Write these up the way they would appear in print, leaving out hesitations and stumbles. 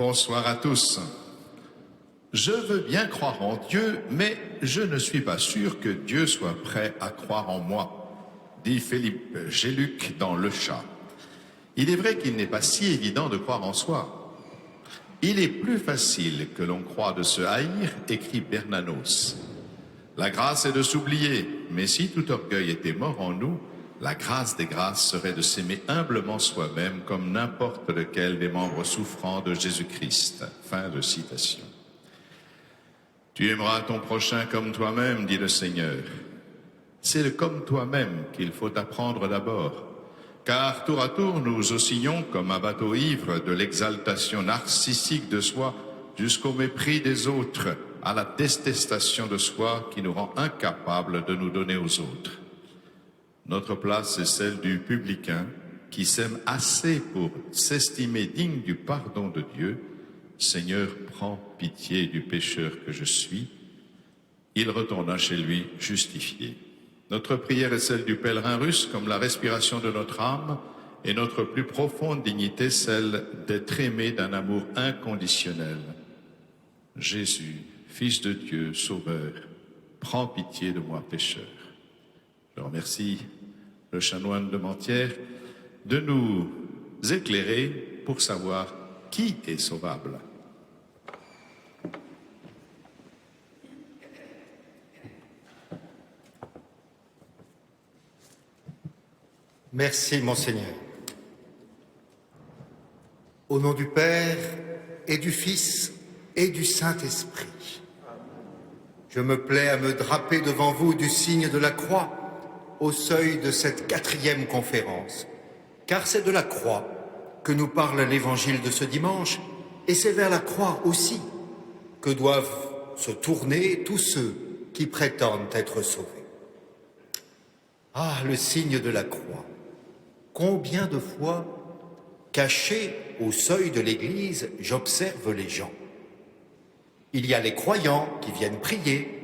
Bonsoir à tous. Je veux bien croire en Dieu, mais je ne suis pas sûr que Dieu soit prêt à croire en moi, dit Philippe Géluc dans Le Chat. Il est vrai qu'il n'est pas si évident de croire en soi. Il est plus facile que l'on croit de se haïr, écrit Bernanos. La grâce est de s'oublier, mais si tout orgueil était mort en nous, la grâce des grâces serait de s'aimer humblement soi-même comme n'importe lequel des membres souffrants de Jésus-Christ. Fin de citation. Tu aimeras ton prochain comme toi-même, dit le Seigneur. C'est le comme toi-même qu'il faut apprendre d'abord, car tour à tour nous oscillons comme un bateau ivre de l'exaltation narcissique de soi jusqu'au mépris des autres, à la détestation de soi qui nous rend incapables de nous donner aux autres. Notre place est celle du publicain qui s'aime assez pour s'estimer digne du pardon de Dieu. Seigneur, prends pitié du pécheur que je suis. Il retourna chez lui justifié. Notre prière est celle du pèlerin russe comme la respiration de notre âme et notre plus profonde dignité celle d'être aimé d'un amour inconditionnel. Jésus, Fils de Dieu, Sauveur, prends pitié de moi pécheur. Je remercie le chanoine de Mentières de nous éclairer pour savoir qui est sauvable. Merci, Monseigneur. Au nom du Père et du Fils et du Saint-Esprit, je me plais à me draper devant vous du signe de la croix au seuil de cette 4e conférence, car c'est de la croix que nous parle l'évangile de ce dimanche, et c'est vers la croix aussi que doivent se tourner tous ceux qui prétendent être sauvés. Ah, le signe de la croix! Combien de fois, caché au seuil de l'église, j'observe les gens. Il y a les croyants qui viennent prier,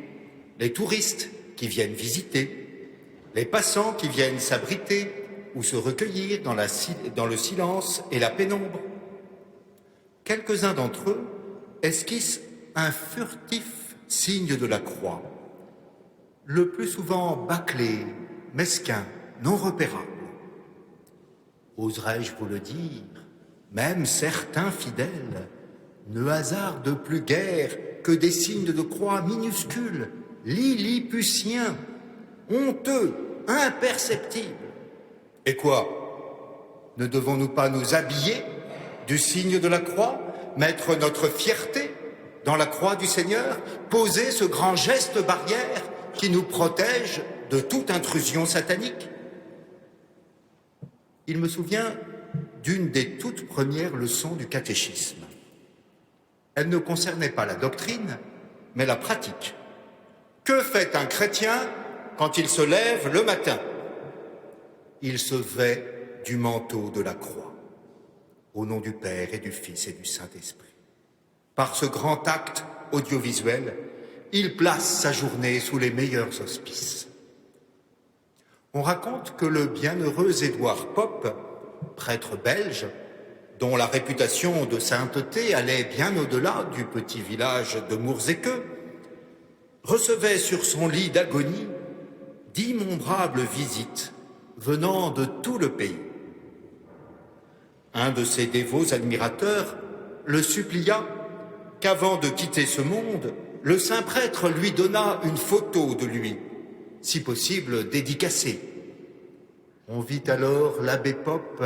les touristes qui viennent visiter, les passants qui viennent s'abriter ou se recueillir dans le silence et la pénombre. Quelques-uns d'entre eux esquissent un furtif signe de la croix, le plus souvent bâclé, mesquin, non repérable. Oserais-je vous le dire, même certains fidèles ne hasardent plus guère que des signes de croix minuscules, lilliputiens, honteux, imperceptibles. Et quoi? Ne devons-nous pas nous habiller du signe de la croix, mettre notre fierté dans la croix du Seigneur, poser ce grand geste barrière qui nous protège de toute intrusion satanique? Il me souvient d'une des toutes premières leçons du catéchisme. Elle ne concernait pas la doctrine, mais la pratique. Que fait un chrétien quand il se lève le matin? Il se vêt du manteau de la croix, au nom du Père et du Fils et du Saint-Esprit. Par ce grand acte audiovisuel, il place sa journée sous les meilleurs auspices. On raconte que le bienheureux Édouard Pope, prêtre belge, dont la réputation de sainteté allait bien au-delà du petit village de Mourzequeux, recevait sur son lit d'agonie d'innombrables visites venant de tout le pays. Un de ses dévots admirateurs le supplia qu'avant de quitter ce monde, le saint prêtre lui donnât une photo de lui, si possible dédicacée. On vit alors l'abbé Pope,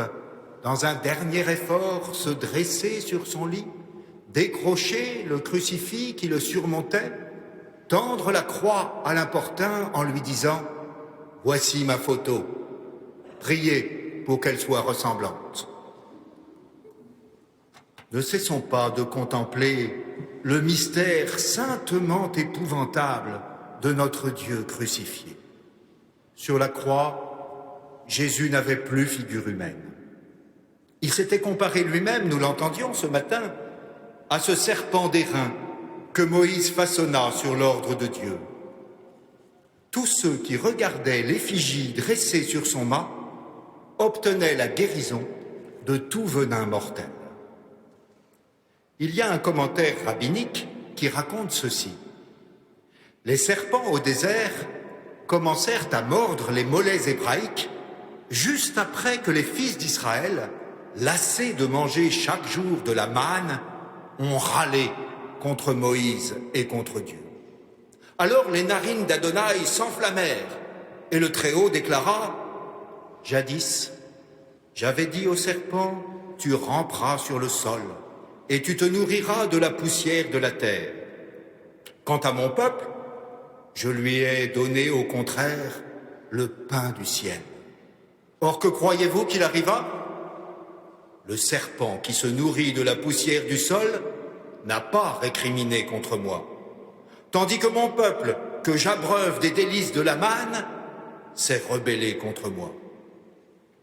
dans un dernier effort, se dresser sur son lit, décrocher le crucifix qui le surmontait, tendre la croix à l'importun en lui disant « Voici ma photo, priez pour qu'elle soit ressemblante ». Ne cessons pas de contempler le mystère saintement épouvantable de notre Dieu crucifié. Sur la croix, Jésus n'avait plus figure humaine. Il s'était comparé lui-même, nous l'entendions ce matin, à ce serpent d'airain que Moïse façonna sur l'ordre de Dieu. Tous ceux qui regardaient l'effigie dressée sur son mât obtenaient la guérison de tout venin mortel. Il y a un commentaire rabbinique qui raconte ceci. Les serpents au désert commencèrent à mordre les mollets hébraïques juste après que les fils d'Israël, lassés de manger chaque jour de la manne, ont râlé contre Moïse et contre Dieu. Alors les narines d'Adonai s'enflammèrent et le Très-Haut déclara « Jadis, j'avais dit au serpent, tu ramperas sur le sol et tu te nourriras de la poussière de la terre. Quant à mon peuple, je lui ai donné au contraire le pain du ciel. Or que croyez-vous qu'il arriva? Le serpent qui se nourrit de la poussière du sol n'a pas récriminé contre moi, tandis que mon peuple, que j'abreuve des délices de la manne, s'est rebellé contre moi.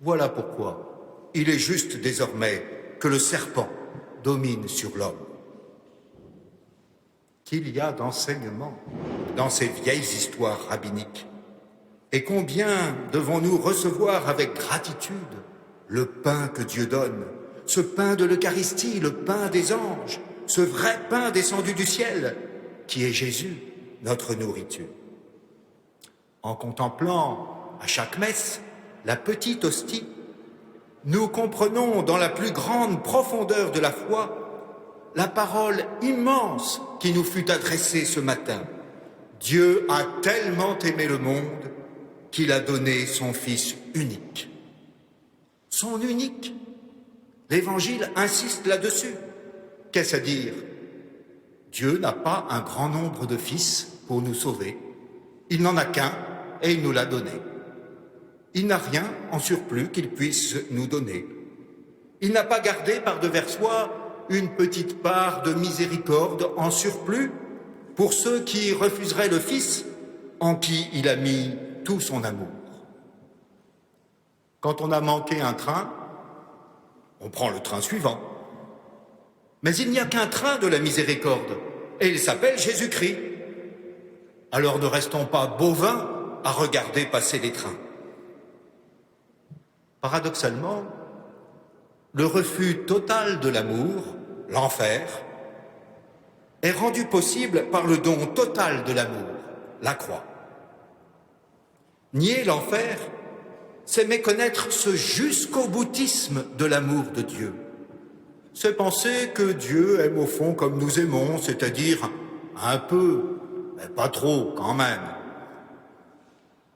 Voilà pourquoi il est juste désormais que le serpent domine sur l'homme. » Qu'il y a d'enseignement dans ces vieilles histoires rabbiniques. Et combien devons-nous recevoir avec gratitude le pain que Dieu donne, ce pain de l'Eucharistie, le pain des anges, ce vrai pain descendu du ciel, qui est Jésus, notre nourriture. En contemplant à chaque messe la petite hostie, nous comprenons dans la plus grande profondeur de la foi la parole immense qui nous fut adressée ce matin. Dieu a tellement aimé le monde qu'il a donné son Fils unique. Son unique. L'Évangile insiste là-dessus. Qu'est-ce à dire? Dieu n'a pas un grand nombre de fils pour nous sauver. Il n'en a qu'un et il nous l'a donné. Il n'a rien en surplus qu'il puisse nous donner. Il n'a pas gardé par-devers soi une petite part de miséricorde en surplus pour ceux qui refuseraient le Fils en qui il a mis tout son amour. Quand on a manqué un train, on prend le train suivant. Mais il n'y a qu'un train de la miséricorde, et il s'appelle Jésus-Christ. Alors ne restons pas bovins à regarder passer les trains. Paradoxalement, le refus total de l'amour, l'enfer, est rendu possible par le don total de l'amour, la croix. Nier l'enfer, c'est méconnaître ce jusqu'au boutisme de l'amour de Dieu. C'est penser que Dieu aime au fond comme nous aimons, c'est-à-dire un peu, mais pas trop quand même.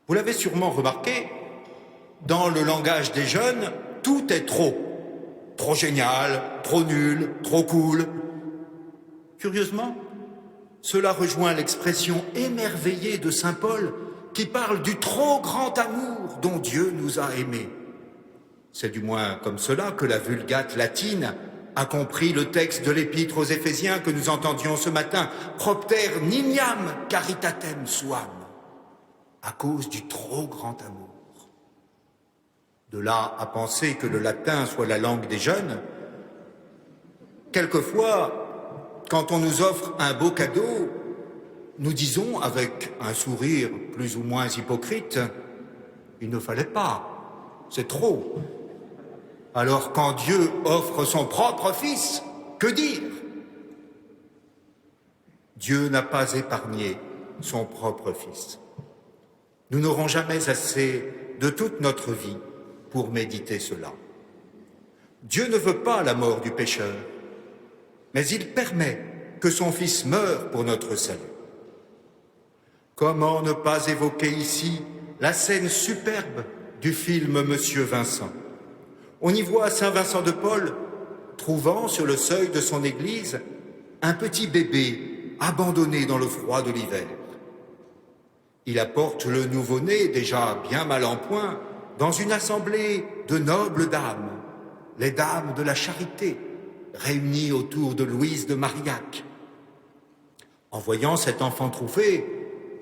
Vous l'avez sûrement remarqué, dans le langage des jeunes, tout est trop. Trop génial, trop nul, trop cool. Curieusement, cela rejoint l'expression émerveillée de saint Paul qui parle du trop grand amour dont Dieu nous a aimés. C'est du moins comme cela que la Vulgate latine a compris le texte de l'épître aux Éphésiens que nous entendions ce matin, propter nimiam caritatem suam, à cause du trop grand amour. De là à penser que le latin soit la langue des jeunes, quelquefois, quand on nous offre un beau cadeau, nous disons avec un sourire plus ou moins hypocrite, « Il ne fallait pas, c'est trop ». Alors quand Dieu offre son propre Fils, que dire? Dieu n'a pas épargné son propre Fils. Nous n'aurons jamais assez de toute notre vie pour méditer cela. Dieu ne veut pas la mort du pécheur, mais il permet que son Fils meure pour notre salut. Comment ne pas évoquer ici la scène superbe du film Monsieur Vincent? On y voit Saint Vincent de Paul trouvant sur le seuil de son église un petit bébé abandonné dans le froid de l'hiver. Il apporte le nouveau-né, déjà bien mal en point, dans une assemblée de nobles dames, les dames de la charité, réunies autour de Louise de Marillac. En voyant cet enfant trouvé,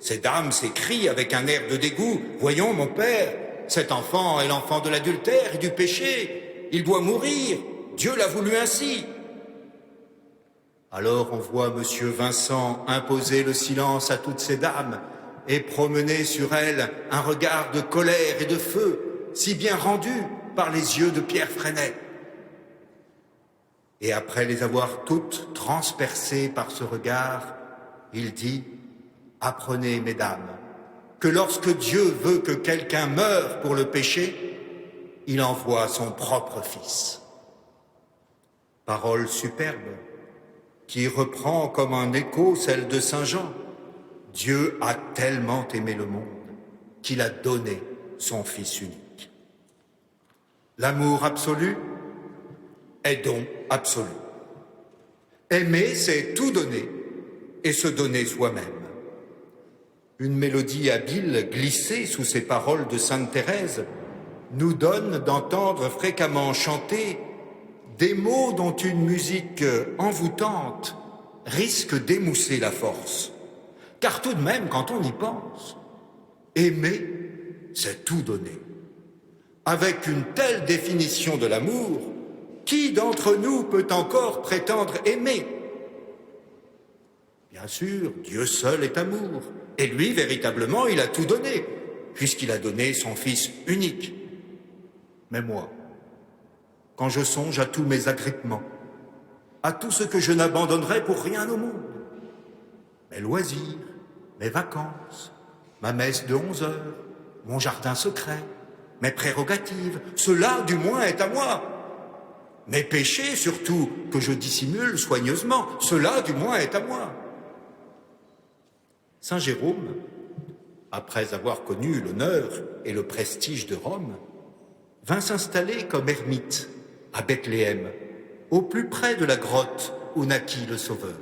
ces dames s'écrient avec un air de dégoût, « Voyons, mon père, cet enfant est l'enfant de l'adultère et du péché. Il doit mourir. Dieu l'a voulu ainsi. » Alors on voit Monsieur Vincent imposer le silence à toutes ces dames et promener sur elles un regard de colère et de feu, si bien rendu par les yeux de Pierre Freinet. Et après les avoir toutes transpercées par ce regard, il dit, « Apprenez, mesdames, que lorsque Dieu veut que quelqu'un meure pour le péché, il envoie son propre Fils. » Parole superbe qui reprend comme un écho celle de Saint Jean. Dieu a tellement aimé le monde qu'il a donné son Fils unique. L'amour absolu est don absolu. Aimer, c'est tout donner et se donner soi-même. Une mélodie habile glissée sous ces paroles de Sainte Thérèse nous donne d'entendre fréquemment chanter des mots dont une musique envoûtante risque d'émousser la force. Car tout de même, quand on y pense, aimer, c'est tout donner. Avec une telle définition de l'amour, qui d'entre nous peut encore prétendre aimer? Bien sûr, Dieu seul est amour, et lui, véritablement, il a tout donné, puisqu'il a donné son Fils unique. Mais moi, quand je songe à tous mes agrippements, à tout ce que je n'abandonnerai pour rien au monde, mes loisirs, mes vacances, ma messe de 11 heures, mon jardin secret, mes prérogatives, cela du moins est à moi. Mes péchés, surtout, que je dissimule soigneusement, cela du moins est à moi. Saint Jérôme, après avoir connu l'honneur et le prestige de Rome, vint s'installer comme ermite à Bethléem, au plus près de la grotte où naquit le Sauveur.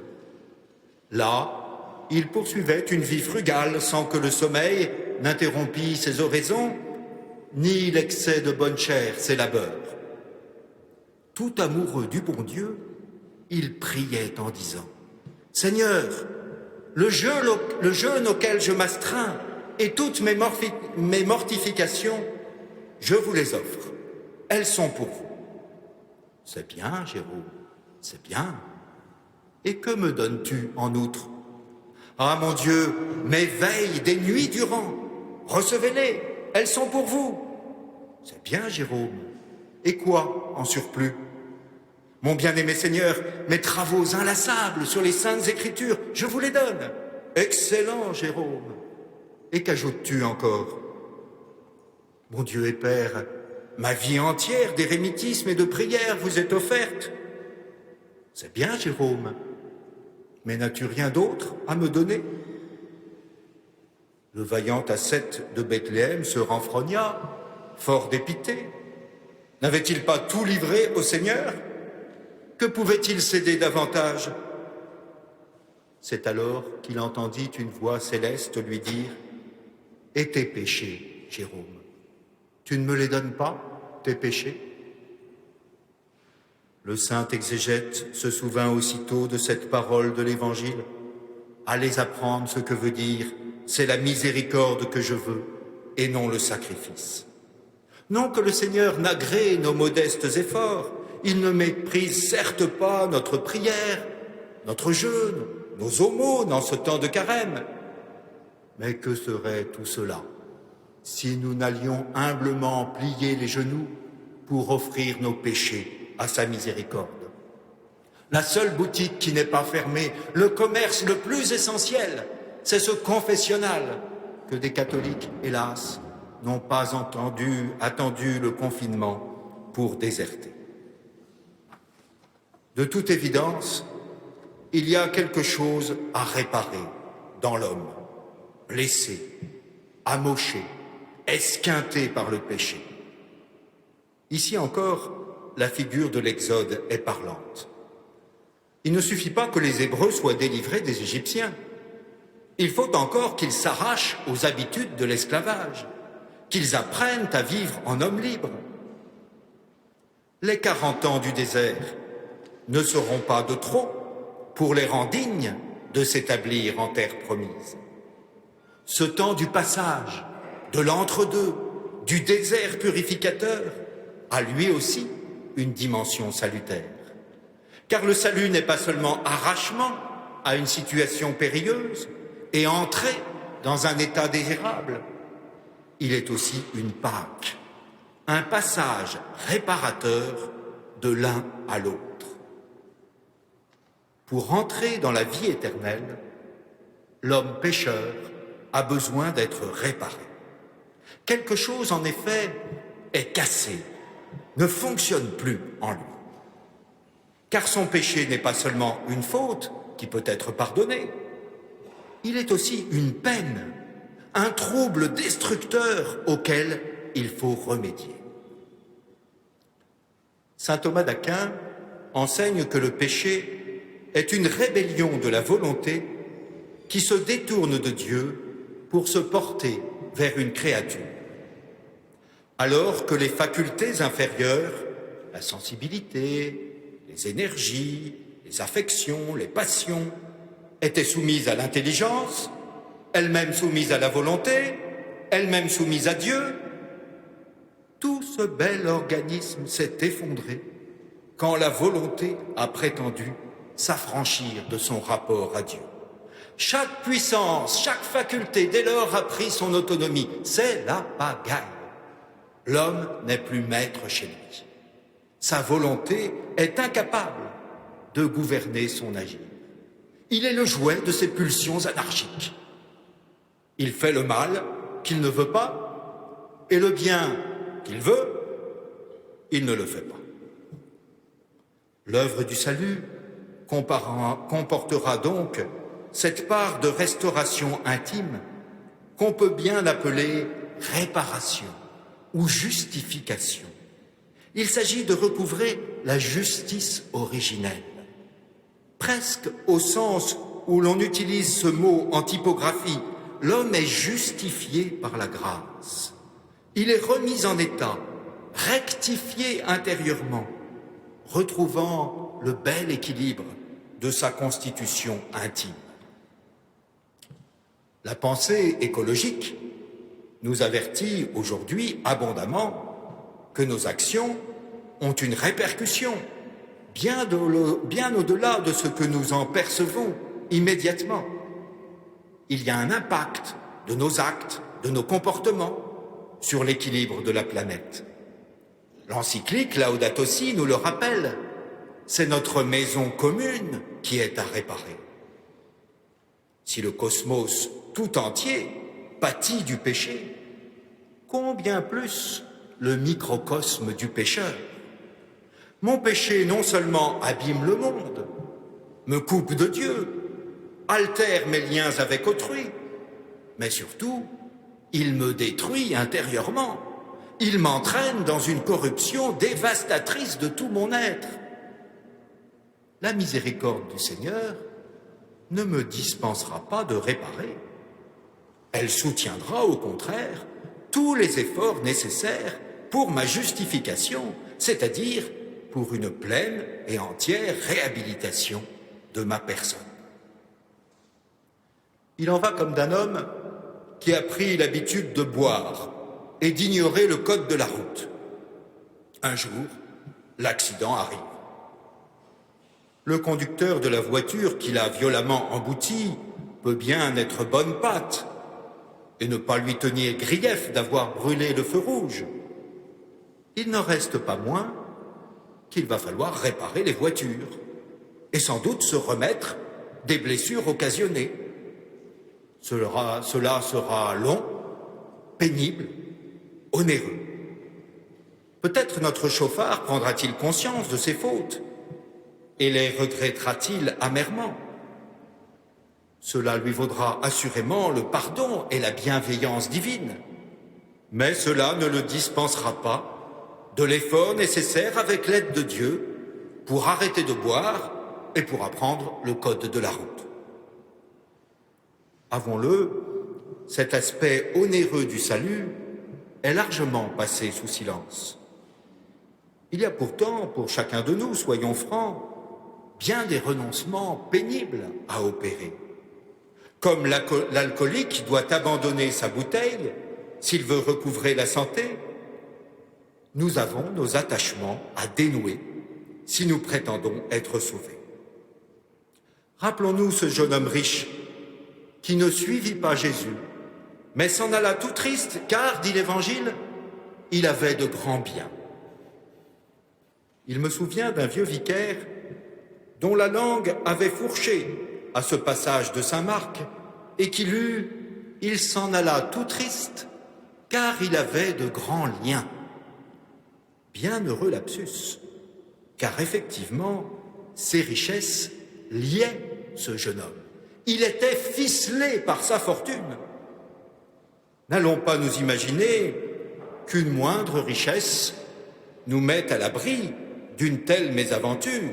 Là, il poursuivait une vie frugale sans que le sommeil n'interrompît ses oraisons, ni l'excès de bonne chair ses labeurs. Tout amoureux du bon Dieu, il priait en disant « Seigneur, le jeûne auquel je m'astreins et toutes mes mortifications, je vous les offre. Elles sont pour vous. » C'est bien, Jérôme, c'est bien. Et que me donnes-tu en outre? Ah, mon Dieu, mes veilles des nuits durant, recevez-les, elles sont pour vous. C'est bien, Jérôme. Et quoi en surplus? Mon bien-aimé Seigneur, mes travaux inlassables sur les Saintes Écritures, je vous les donne. Excellent, Jérôme. Et qu'ajoutes-tu encore? Mon Dieu et Père, ma vie entière d'érémitisme et de prière vous est offerte. C'est bien, Jérôme, mais n'as-tu rien d'autre à me donner? Le vaillant ascète de Bethléem se renfrogna, fort dépité. N'avait-il pas tout livré au Seigneur? Que pouvait-il céder davantage? C'est alors qu'il entendit une voix céleste lui dire « Et tes péchés, Jérôme, tu ne me les donnes pas, tes péchés ?» Le saint exégète se souvint aussitôt de cette parole de l'Évangile. Allez apprendre ce que veut dire « c'est la miséricorde que je veux, et non le sacrifice ». Non que le Seigneur n'agrée nos modestes efforts, il ne méprise certes pas notre prière, notre jeûne, nos aumônes en ce temps de carême. Mais que serait tout cela si nous n'allions humblement plier les genoux pour offrir nos péchés à sa miséricorde? La seule boutique qui n'est pas fermée, le commerce le plus essentiel, c'est ce confessionnal que des catholiques, hélas, n'ont pas attendu le confinement pour déserter. De toute évidence, il y a quelque chose à réparer dans l'homme, blessé, amoché, esquinté par le péché. Ici encore, la figure de l'Exode est parlante. Il ne suffit pas que les Hébreux soient délivrés des Égyptiens. Il faut encore qu'ils s'arrachent aux habitudes de l'esclavage, qu'ils apprennent à vivre en hommes libres. Les 40 ans du désert ne seront pas de trop pour les rendre dignes de s'établir en terre promise. Ce temps du passage, de l'entre-deux, du désert purificateur, a lui aussi une dimension salutaire. Car le salut n'est pas seulement arrachement à une situation périlleuse et entrée dans un état désirable, il est aussi une Pâque, un passage réparateur de l'un à l'autre. Pour entrer dans la vie éternelle, l'homme pécheur a besoin d'être réparé. Quelque chose, en effet, est cassé, ne fonctionne plus en lui. Car son péché n'est pas seulement une faute qui peut être pardonnée, il est aussi une peine, un trouble destructeur auquel il faut remédier. Saint Thomas d'Aquin enseigne que le péché est une rébellion de la volonté qui se détourne de Dieu pour se porter vers une créature. Alors que les facultés inférieures, la sensibilité, les énergies, les affections, les passions, étaient soumises à l'intelligence, elles-mêmes soumises à la volonté, elles-mêmes soumises à Dieu, tout ce bel organisme s'est effondré quand la volonté a prétendu s'affranchir de son rapport à Dieu. Chaque puissance, chaque faculté, dès lors, a pris son autonomie. C'est la pagaille. L'homme n'est plus maître chez lui. Sa volonté est incapable de gouverner son agir. Il est le jouet de ses pulsions anarchiques. Il fait le mal qu'il ne veut pas, et le bien qu'il veut, il ne le fait pas. L'œuvre du salut comportera donc cette part de restauration intime qu'on peut bien appeler réparation ou justification. Il s'agit de recouvrer la justice originelle, presque au sens où l'on utilise ce mot en typographie. L'homme est justifié par la grâce. Il est remis en état, rectifié intérieurement, retrouvant le bel équilibre de sa constitution intime. La pensée écologique nous avertit aujourd'hui abondamment que nos actions ont une répercussion bien au-delà de ce que nous en percevons immédiatement. Il y a un impact de nos actes, de nos comportements sur l'équilibre de la planète. L'encyclique Laudato Si nous le rappelle, c'est notre maison commune qui est à réparer. Si le cosmos tout entier pâtit du péché, combien plus le microcosme du pécheur. Mon péché non seulement abîme le monde, me coupe de Dieu, altère mes liens avec autrui, mais surtout, il me détruit intérieurement. Il m'entraîne dans une corruption dévastatrice de tout mon être. La miséricorde du Seigneur ne me dispensera pas de réparer. Elle soutiendra au contraire tous les efforts nécessaires pour ma justification, c'est-à-dire pour une pleine et entière réhabilitation de ma personne. Il en va comme d'un homme qui a pris l'habitude de boire et d'ignorer le code de la route. Un jour, l'accident arrive. Le conducteur de la voiture qui l'a violemment embouti peut bien être bonne pâte et ne pas lui tenir grief d'avoir brûlé le feu rouge. Il n'en reste pas moins qu'il va falloir réparer les voitures et sans doute se remettre des blessures occasionnées. Cela sera long, pénible, onéreux. Peut-être notre chauffard prendra-t-il conscience de ses fautes et les regrettera-t-il amèrement. Cela lui vaudra assurément le pardon et la bienveillance divine, mais cela ne le dispensera pas de l'effort nécessaire avec l'aide de Dieu pour arrêter de boire et pour apprendre le code de la route. Avouons-le, cet aspect onéreux du salut est largement passé sous silence. Il y a pourtant, pour chacun de nous, soyons francs, bien des renoncements pénibles à opérer. Comme l'alcoolique doit abandonner sa bouteille s'il veut recouvrer la santé, nous avons nos attachements à dénouer si nous prétendons être sauvés. Rappelons-nous ce jeune homme riche qui ne suivit pas Jésus, mais s'en alla tout triste, car, dit l'Évangile, il avait de grands biens. Il me souvient d'un vieux vicaire dont la langue avait fourché à ce passage de saint Marc, et qui lut, il s'en alla tout triste, car il avait de grands liens. Bienheureux lapsus, car effectivement, ses richesses liaient ce jeune homme. Il était ficelé par sa fortune. N'allons pas nous imaginer qu'une moindre richesse nous mette à l'abri d'une telle mésaventure.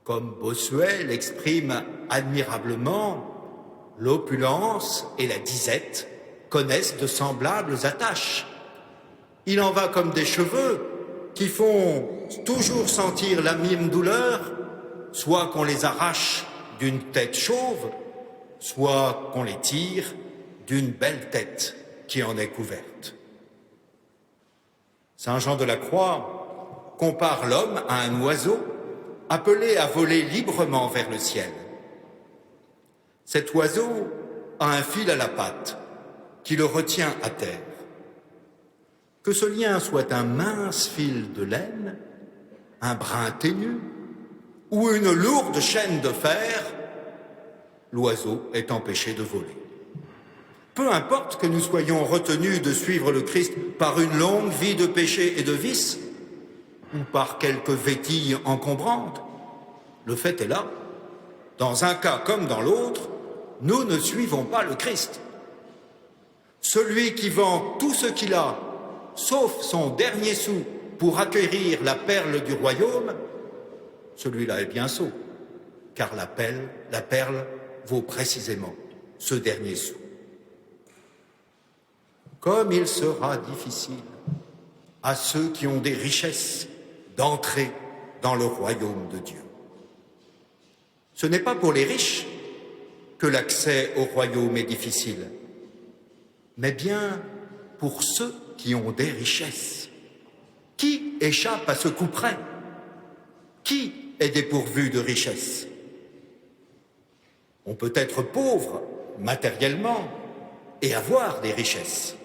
Comme Bossuet l'exprime admirablement, l'opulence et la disette connaissent de semblables attaches. Il en va comme des cheveux qui font toujours sentir la même douleur, soit qu'on les arrache d'une tête chauve, soit qu'on les tire d'une belle tête qui en est couverte. Saint Jean de la Croix compare l'homme à un oiseau appelé à voler librement vers le ciel. Cet oiseau a un fil à la patte qui le retient à terre. Que ce lien soit un mince fil de laine, un brin ténu ou une lourde chaîne de fer, l'oiseau est empêché de voler. Peu importe que nous soyons retenus de suivre le Christ par une longue vie de péché et de vice, ou par quelques vétilles encombrantes, le fait est là. Dans un cas comme dans l'autre, nous ne suivons pas le Christ. Celui qui vend tout ce qu'il a, sauf son dernier sou, pour acquérir la perle du royaume, celui-là est bien sot, car la perle vaut précisément ce dernier sou. Comme il sera difficile à ceux qui ont des richesses d'entrer dans le royaume de Dieu. Ce n'est pas pour les riches que l'accès au royaume est difficile, mais bien pour ceux qui ont des richesses. Qui échappe à ce coup près? Qui est dépourvu de richesses? On peut être pauvre matériellement et avoir des richesses.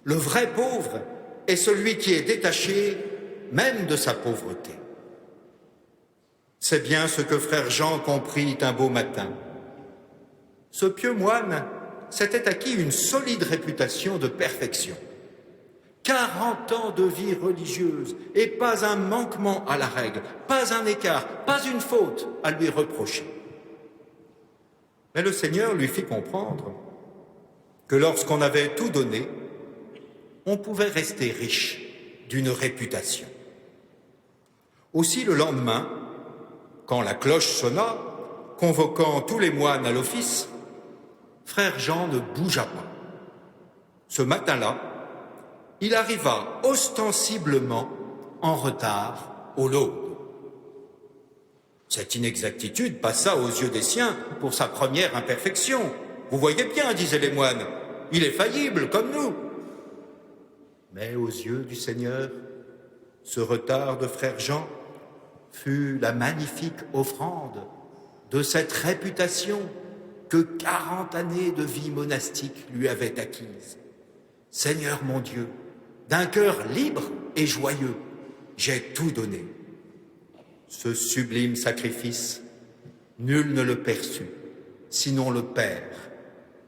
Le vrai pauvre est celui qui est détaché même de sa pauvreté. C'est bien ce que frère Jean comprit un beau matin. Ce pieux moine s'était acquis une solide réputation de perfection. 40 ans de vie religieuse et pas un manquement à la règle, pas un écart, pas une faute à lui reprocher. Mais le Seigneur lui fit comprendre que lorsqu'on avait tout donné, on pouvait rester riche d'une réputation. Aussi le lendemain, quand la cloche sonna, convoquant tous les moines à l'office, frère Jean ne bougea pas. Ce matin-là, il arriva ostensiblement en retard au laude. Cette inexactitude passa aux yeux des siens pour sa première imperfection. Vous voyez bien, disaient les moines, il est faillible comme nous. Mais aux yeux du Seigneur, ce retard de frère Jean fut la magnifique offrande de cette réputation que 40 années de vie monastique lui avaient acquise. Seigneur mon Dieu, d'un cœur libre et joyeux, j'ai tout donné. Ce sublime sacrifice, nul ne le perçut, sinon le Père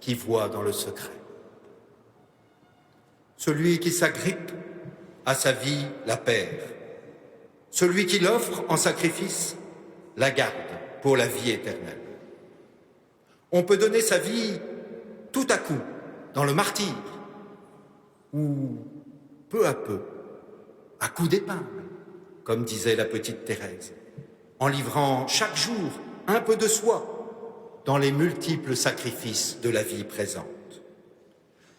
qui voit dans le secret. Celui qui s'agrippe à sa vie la perd. Celui qui l'offre en sacrifice la garde pour la vie éternelle. On peut donner sa vie tout à coup dans le martyre ou peu à peu, à coups d'épingle, comme disait la petite Thérèse, en livrant chaque jour un peu de soi dans les multiples sacrifices de la vie présente.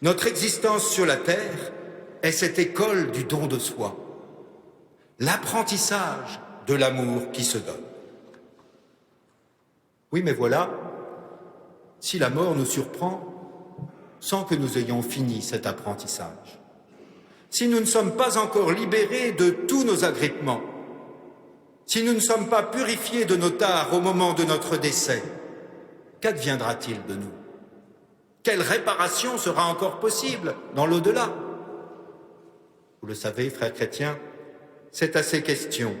Notre existence sur la terre est cette école du don de soi, l'apprentissage de l'amour qui se donne. Oui, mais voilà, si la mort nous surprend sans que nous ayons fini cet apprentissage, si nous ne sommes pas encore libérés de tous nos agrippements, si nous ne sommes pas purifiés de nos tares au moment de notre décès, qu'adviendra-t-il de nous? Quelle réparation sera encore possible dans l'au-delà? Vous le savez, frères chrétiens, c'est à ces questions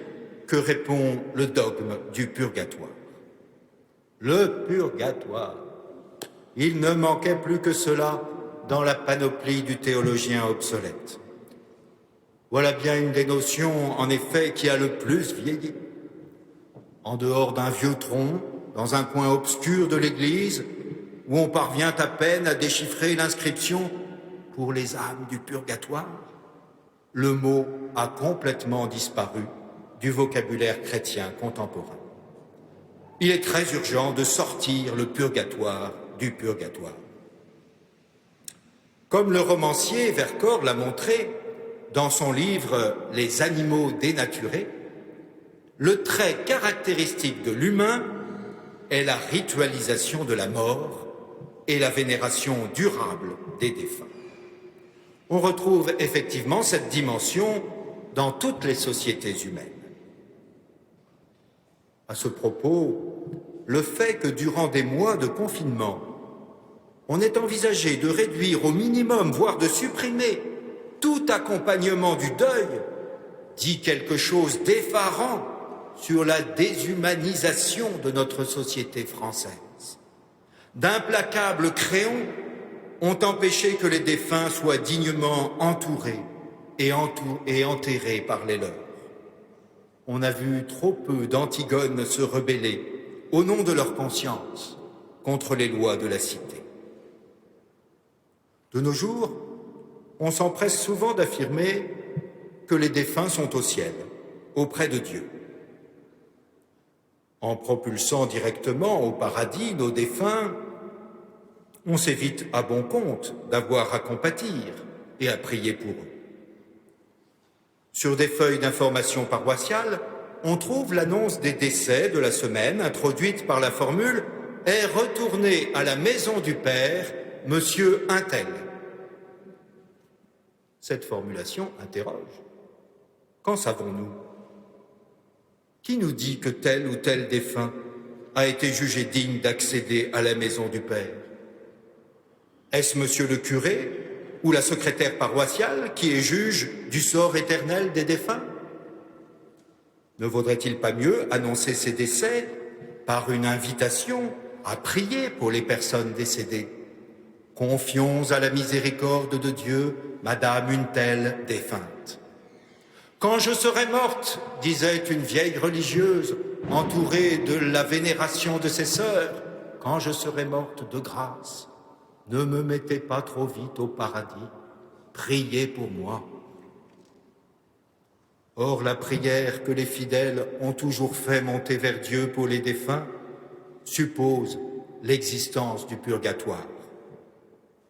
que répond le dogme du purgatoire. Le purgatoire. Il ne manquait plus que cela dans la panoplie du théologien obsolète. Voilà bien une des notions, en effet, qui a le plus vieilli. En dehors d'un vieux tronc, dans un coin obscur de l'église, où on parvient à peine à déchiffrer l'inscription « Pour les âmes du purgatoire », le mot a complètement disparu du vocabulaire chrétien contemporain. Il est très urgent de sortir le purgatoire du purgatoire. Comme le romancier Vercors l'a montré dans son livre « Les animaux dénaturés », le trait caractéristique de l'humain est la ritualisation de la mort et la vénération durable des défunts. On retrouve effectivement cette dimension dans toutes les sociétés humaines. À ce propos, le fait que durant des mois de confinement, on ait envisagé de réduire au minimum, voire de supprimer tout accompagnement du deuil, dit quelque chose d'effarant sur la déshumanisation de notre société française. D'implacables créons ont empêché que les défunts soient dignement entourés et enterrés par les leurs. On a vu trop peu d'Antigones se rebeller au nom de leur conscience contre les lois de la cité. De nos jours, on s'empresse souvent d'affirmer que les défunts sont au ciel, auprès de Dieu. En propulsant directement au paradis nos défunts, on s'évite à bon compte d'avoir à compatir et à prier pour eux. Sur des feuilles d'information paroissiale, on trouve l'annonce des décès de la semaine introduite par la formule « est retourné à la maison du Père, monsieur Untel ». Cette formulation interroge. Qu'en savons-nous? Qui nous dit que tel ou tel défunt a été jugé digne d'accéder à la maison du Père? Est-ce monsieur le curé ou la secrétaire paroissiale qui est juge du sort éternel des défunts? Ne vaudrait-il pas mieux annoncer ces décès par une invitation à prier pour les personnes décédées? Confions à la miséricorde de Dieu, Madame une telle défunte. Quand je serai morte, disait une vieille religieuse, entourée de la vénération de ses sœurs, quand je serai morte de grâce, ne me mettez pas trop vite au paradis, priez pour moi. Or, la prière que les fidèles ont toujours fait monter vers Dieu pour les défunts suppose l'existence du purgatoire.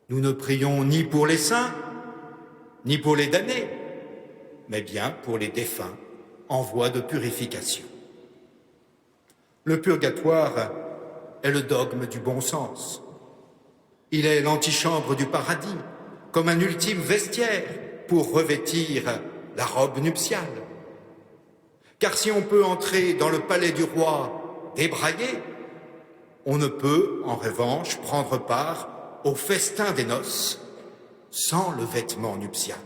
Nous ne prions ni pour les saints, ni pour les damnés, mais bien pour les défunts en voie de purification. Le purgatoire est le dogme du bon sens. Il est l'antichambre du paradis, comme un ultime vestiaire pour revêtir la robe nuptiale. Car si on peut entrer dans le palais du roi débraillé, on ne peut, en revanche, prendre part au festin des noces sans le vêtement nuptial.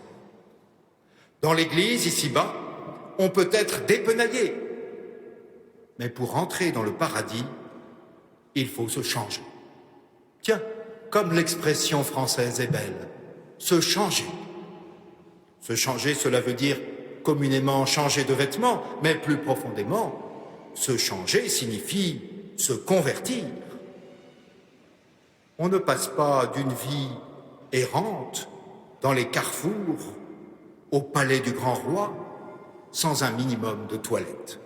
Dans l'église, ici-bas, on peut être dépenaillé, mais pour entrer dans le paradis, il faut se changer. Tiens, comme l'expression française est belle, se changer. Se changer, cela veut dire communément changer de vêtements, mais plus profondément, se changer signifie se convertir. On ne passe pas d'une vie errante dans les carrefours au palais du grand roi sans un minimum de toilette.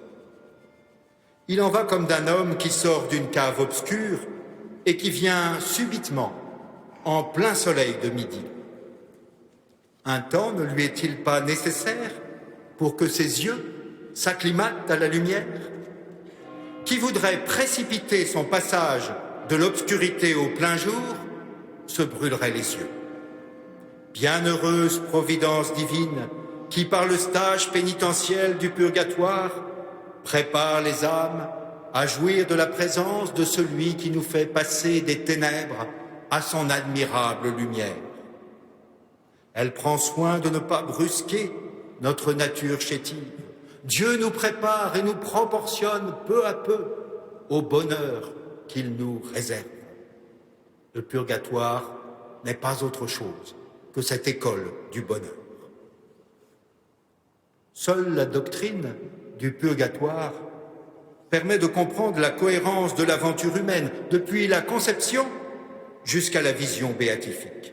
Il en va comme d'un homme qui sort d'une cave obscure et qui vient subitement en plein soleil de midi. Un temps ne lui est-il pas nécessaire pour que ses yeux s'acclimatent à la lumière? Qui voudrait précipiter son passage de l'obscurité au plein jour se brûlerait les yeux. Bienheureuse providence divine qui, par le stage pénitentiel du purgatoire, prépare les âmes à jouir de la présence de celui qui nous fait passer des ténèbres à son admirable lumière. Elle prend soin de ne pas brusquer notre nature chétive, Dieu nous prépare et nous proportionne peu à peu au bonheur qu'il nous réserve. Le purgatoire n'est pas autre chose que cette école du bonheur. Seule la doctrine du purgatoire permet de comprendre la cohérence de l'aventure humaine depuis la conception jusqu'à la vision béatifique.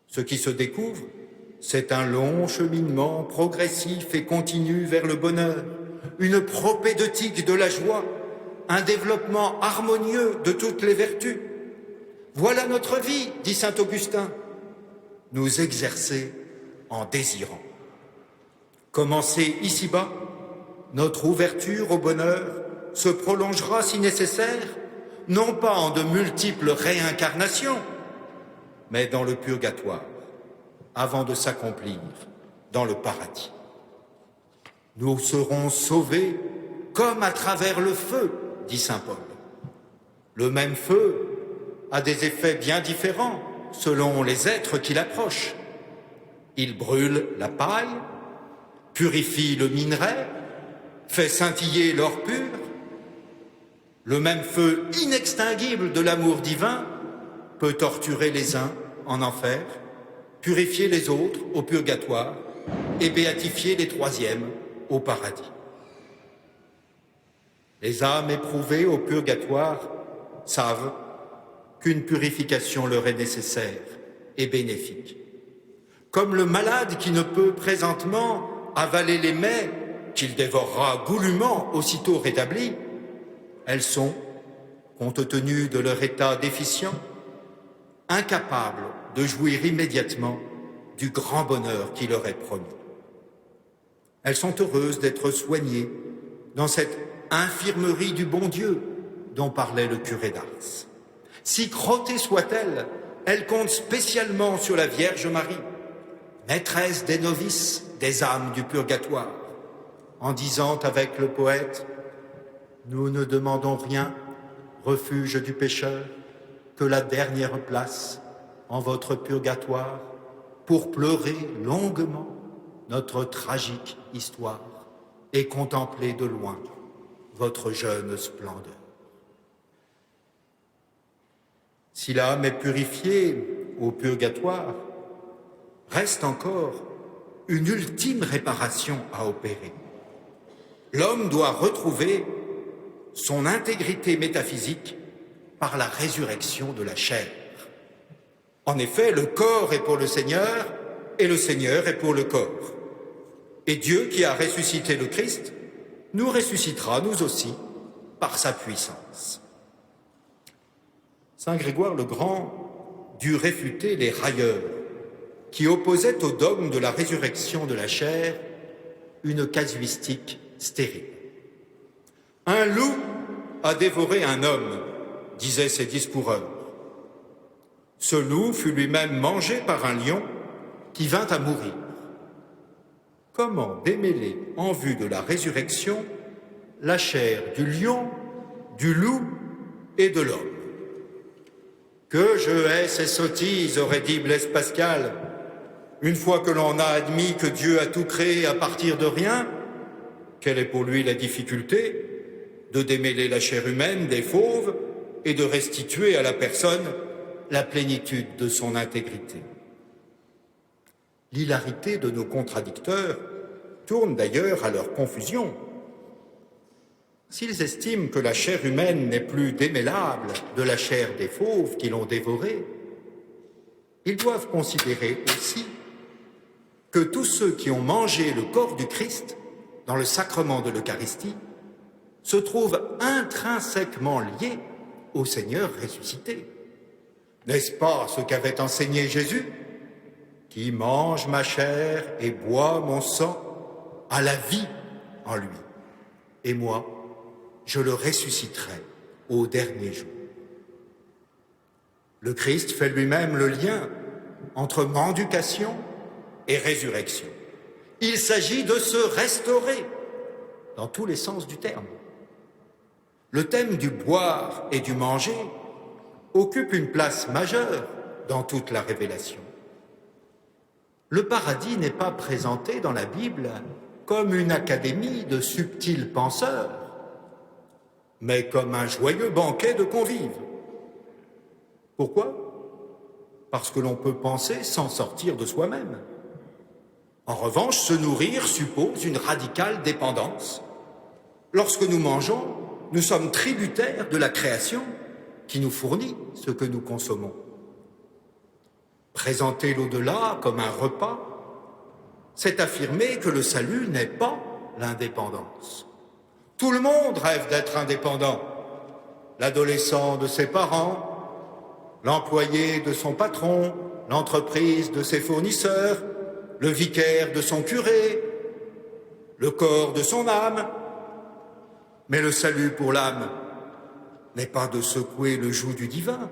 Ce qui se découvre, c'est un long cheminement progressif et continu vers le bonheur, une propédeutique de la joie, un développement harmonieux de toutes les vertus. Voilà notre vie, dit saint Augustin, nous exercer en désirant. Commencer ici-bas, notre ouverture au bonheur se prolongera si nécessaire, non pas en de multiples réincarnations, mais dans le purgatoire, avant de s'accomplir dans le paradis. Nous serons sauvés comme à travers le feu, dit saint Paul. Le même feu a des effets bien différents selon les êtres qui l'approchent. Il brûle la paille, purifie le minerai, fait scintiller l'or pur. Le même feu inextinguible de l'amour divin peut torturer les uns en enfer, purifier les autres au purgatoire et béatifier les troisièmes au paradis. Les âmes éprouvées au purgatoire savent qu'une purification leur est nécessaire et bénéfique. Comme le malade qui ne peut présentement avaler les mets qu'il dévorera goulûment aussitôt rétabli, elles sont, compte tenu de leur état déficient, incapables de jouir immédiatement du grand bonheur qui leur est promis. Elles sont heureuses d'être soignées dans cette infirmerie du bon Dieu dont parlait le curé d'Ars. Si crottée soit-elle, elle compte spécialement sur la Vierge Marie, maîtresse des novices, des âmes du purgatoire, en disant avec le poète « Nous ne demandons rien, refuge du pécheur, que la dernière place en votre purgatoire, pour pleurer longuement notre tragique histoire et contempler de loin votre jeune splendeur. » Si l'âme est purifiée au purgatoire, reste encore une ultime réparation à opérer. L'homme doit retrouver son intégrité métaphysique par la résurrection de la chair. En effet, le corps est pour le Seigneur et le Seigneur est pour le corps. Et Dieu qui a ressuscité le Christ nous ressuscitera, nous aussi, par sa puissance. Saint Grégoire le Grand dut réfuter les railleurs qui opposaient au dogme de la résurrection de la chair une casuistique stérile. Un loup a dévoré un homme, disaient ses discoureurs. Ce loup fut lui-même mangé par un lion qui vint à mourir. Comment démêler en vue de la résurrection la chair du lion, du loup et de l'homme? Que je hais ces sottises, aurait dit Blaise Pascal. Une fois que l'on a admis que Dieu a tout créé à partir de rien, quelle est pour lui la difficulté de démêler la chair humaine des fauves et de restituer à la personne la plénitude de son intégrité? L'hilarité de nos contradicteurs tourne d'ailleurs à leur confusion. S'ils estiment que la chair humaine n'est plus démêlable de la chair des fauves qui l'ont dévorée, ils doivent considérer aussi que tous ceux qui ont mangé le corps du Christ dans le sacrement de l'Eucharistie se trouvent intrinsèquement liés au Seigneur ressuscité. N'est-ce pas ce qu'avait enseigné Jésus? Qui mange ma chair et boit mon sang a la vie en lui. Et moi, je le ressusciterai au dernier jour. Le Christ fait lui-même le lien entre mendication et résurrection. Il s'agit de se restaurer dans tous les sens du terme. Le thème du boire et du manger occupe une place majeure dans toute la révélation. Le paradis n'est pas présenté dans la Bible comme une académie de subtils penseurs, mais comme un joyeux banquet de convives. Pourquoi? Parce que l'on peut penser sans sortir de soi-même. En revanche, se nourrir suppose une radicale dépendance. Lorsque nous mangeons, nous sommes tributaires de la création qui nous fournit ce que nous consommons. Présenter l'au-delà comme un repas, c'est affirmer que le salut n'est pas l'indépendance. Tout le monde rêve d'être indépendant. L'adolescent de ses parents, l'employé de son patron, l'entreprise de ses fournisseurs, le vicaire de son curé, le corps de son âme. Mais le salut pour l'âme n'est pas de secouer le joug du divin,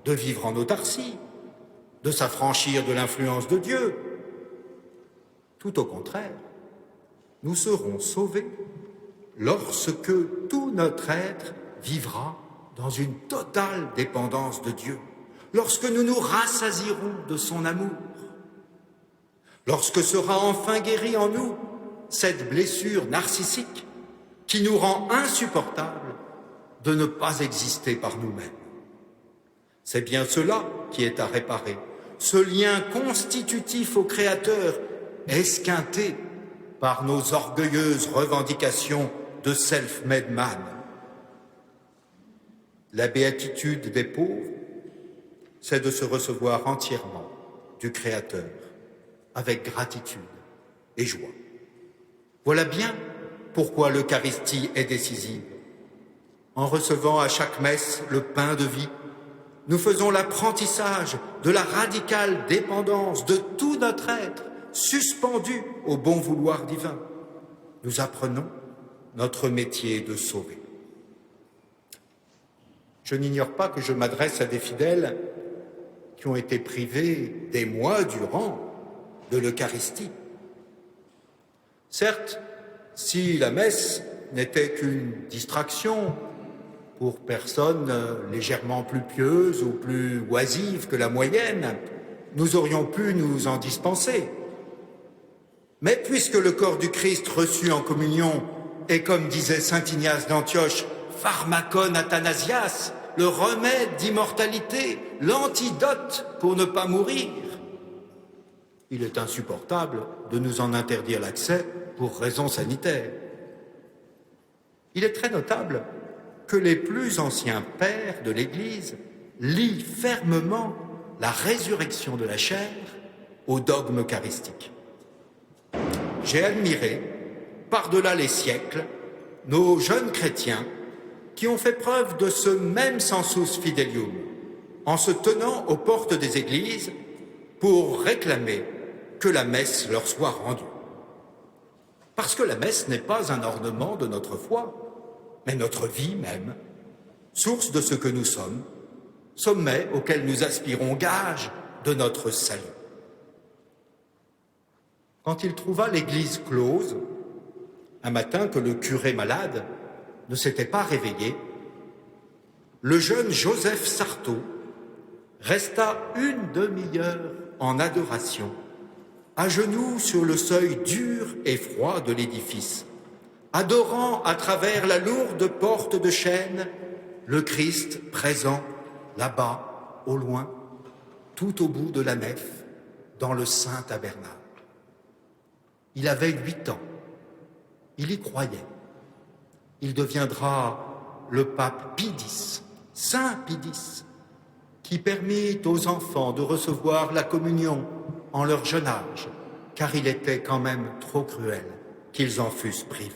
de vivre en autarcie, de s'affranchir de l'influence de Dieu. Tout au contraire, nous serons sauvés lorsque tout notre être vivra dans une totale dépendance de Dieu, lorsque nous nous rassasierons de son amour, lorsque sera enfin guérie en nous cette blessure narcissique qui nous rend insupportable de ne pas exister par nous-mêmes. C'est bien cela qui est à réparer, ce lien constitutif au Créateur, esquinté par nos orgueilleuses revendications de self-made man. La béatitude des pauvres, c'est de se recevoir entièrement du Créateur, avec gratitude et joie. Voilà bien pourquoi l'Eucharistie est décisive. En recevant à chaque messe le pain de vie, nous faisons l'apprentissage de la radicale dépendance de tout notre être, suspendu au bon vouloir divin. Nous apprenons notre métier de sauver. Je n'ignore pas que je m'adresse à des fidèles qui ont été privés des mois durant de l'Eucharistie. Certes, si la messe n'était qu'une distraction pour personnes légèrement plus pieuses ou plus oisives que la moyenne, nous aurions pu nous en dispenser. Mais puisque le corps du Christ reçu en communion est, comme disait saint Ignace d'Antioche, pharmakon athanasias, le remède d'immortalité, l'antidote pour ne pas mourir, il est insupportable de nous en interdire l'accès pour raisons sanitaires. Il est très notable que les plus anciens pères de l'Église lient fermement la résurrection de la chair au dogme eucharistique. J'ai admiré, par-delà les siècles, nos jeunes chrétiens qui ont fait preuve de ce même sensus fidelium, en se tenant aux portes des églises pour réclamer que la messe leur soit rendue. Parce que la messe n'est pas un ornement de notre foi, mais notre vie même, source de ce que nous sommes, sommet auquel nous aspirons, gage de notre salut. Quand il trouva l'église close, un matin que le curé malade ne s'était pas réveillé, le jeune Joseph Sarto resta une demi-heure en adoration, à genoux sur le seuil dur et froid de l'édifice, adorant à travers la lourde porte de chêne le Christ présent là-bas, au loin, tout au bout de la nef, dans le saint tabernacle. Il avait 8 ans. Il y croyait. Il deviendra le pape Pie X, Saint Pie X, qui permit aux enfants de recevoir la communion en leur jeune âge, car il était quand même trop cruel qu'ils en fussent privés.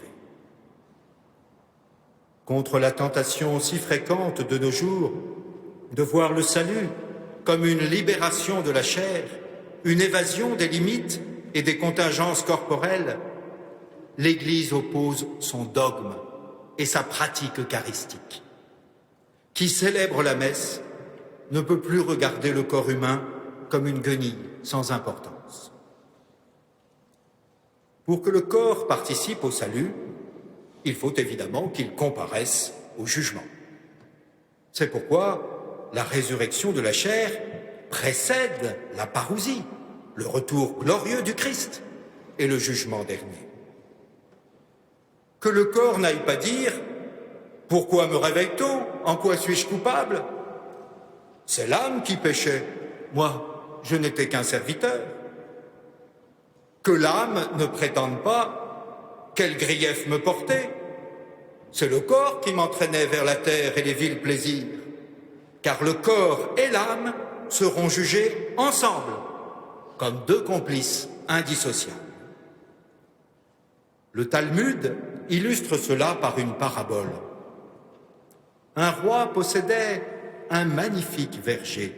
Contre la tentation si fréquente de nos jours de voir le salut comme une libération de la chair, une évasion des limites et des contingences corporelles, l'Église oppose son dogme et sa pratique eucharistique. Qui célèbre la messe ne peut plus regarder le corps humain comme une guenille sans importance. Pour que le corps participe au salut, il faut évidemment qu'il comparaisse au jugement. C'est pourquoi la résurrection de la chair précède la parousie, le retour glorieux du Christ et le jugement dernier. Que le corps n'aille pas dire « Pourquoi me réveille-t-on? En quoi suis-je coupable ?» C'est l'âme qui péchait. Moi, je n'étais qu'un serviteur. Que l'âme ne prétende pas « Quel grief me portait ?» C'est le corps qui m'entraînait vers la terre et les vils plaisirs. Car le corps et l'âme seront jugés ensemble, comme deux complices indissociables. Le Talmud illustre cela par une parabole. Un roi possédait un magnifique verger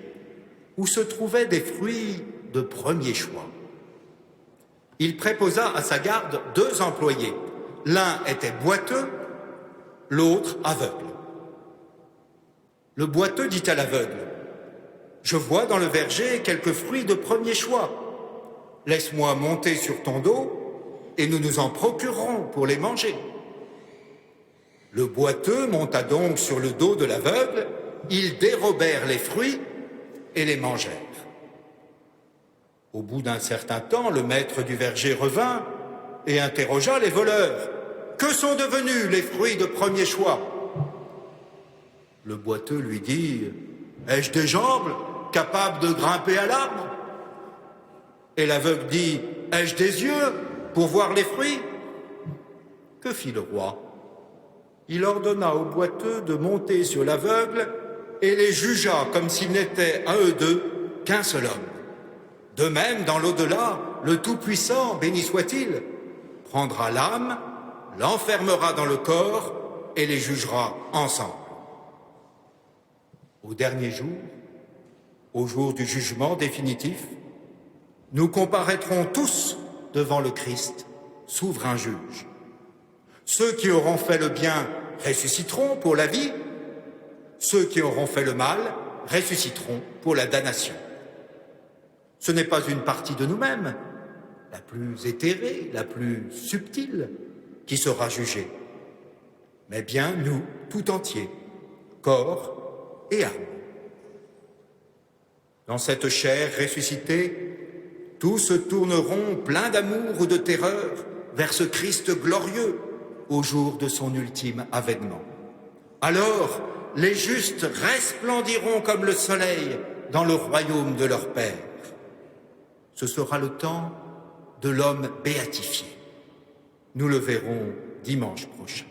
où se trouvaient des fruits de premier choix. Il préposa à sa garde 2 employés. L'un était boiteux, l'autre aveugle. Le boiteux dit à l'aveugle « Je vois dans le verger quelques fruits de premier choix. Laisse-moi monter sur ton dos et nous nous en procurerons pour les manger. » Le boiteux monta donc sur le dos de l'aveugle, ils dérobèrent les fruits et les mangèrent. Au bout d'un certain temps, le maître du verger revint et interrogea les voleurs. « Que sont devenus les fruits de premier choix ?» Le boiteux lui dit « Ai-je des jambes capables de grimper à l'arbre ?» Et l'aveugle dit « Ai-je des yeux pour voir les fruits ?» Que fit le roi? Il ordonna aux boiteux de monter sur l'aveugle et les jugea comme s'ils n'étaient à eux deux qu'un seul homme. De même, dans l'au-delà, le Tout-Puissant, béni soit-il, prendra l'âme, l'enfermera dans le corps et les jugera ensemble. Au dernier jour, au jour du jugement définitif, nous comparaîtrons tous devant le Christ, souverain juge. Ceux qui auront fait le bien ressusciteront pour la vie, ceux qui auront fait le mal ressusciteront pour la damnation. Ce n'est pas une partie de nous-mêmes, la plus éthérée, la plus subtile, qui sera jugée, mais bien nous tout entiers, corps et âme. Dans cette chair ressuscitée, tous se tourneront pleins d'amour ou de terreur vers ce Christ glorieux au jour de son ultime avènement. Alors, les justes resplendiront comme le soleil dans le royaume de leur Père. Ce sera le temps de l'homme béatifié. Nous le verrons dimanche prochain.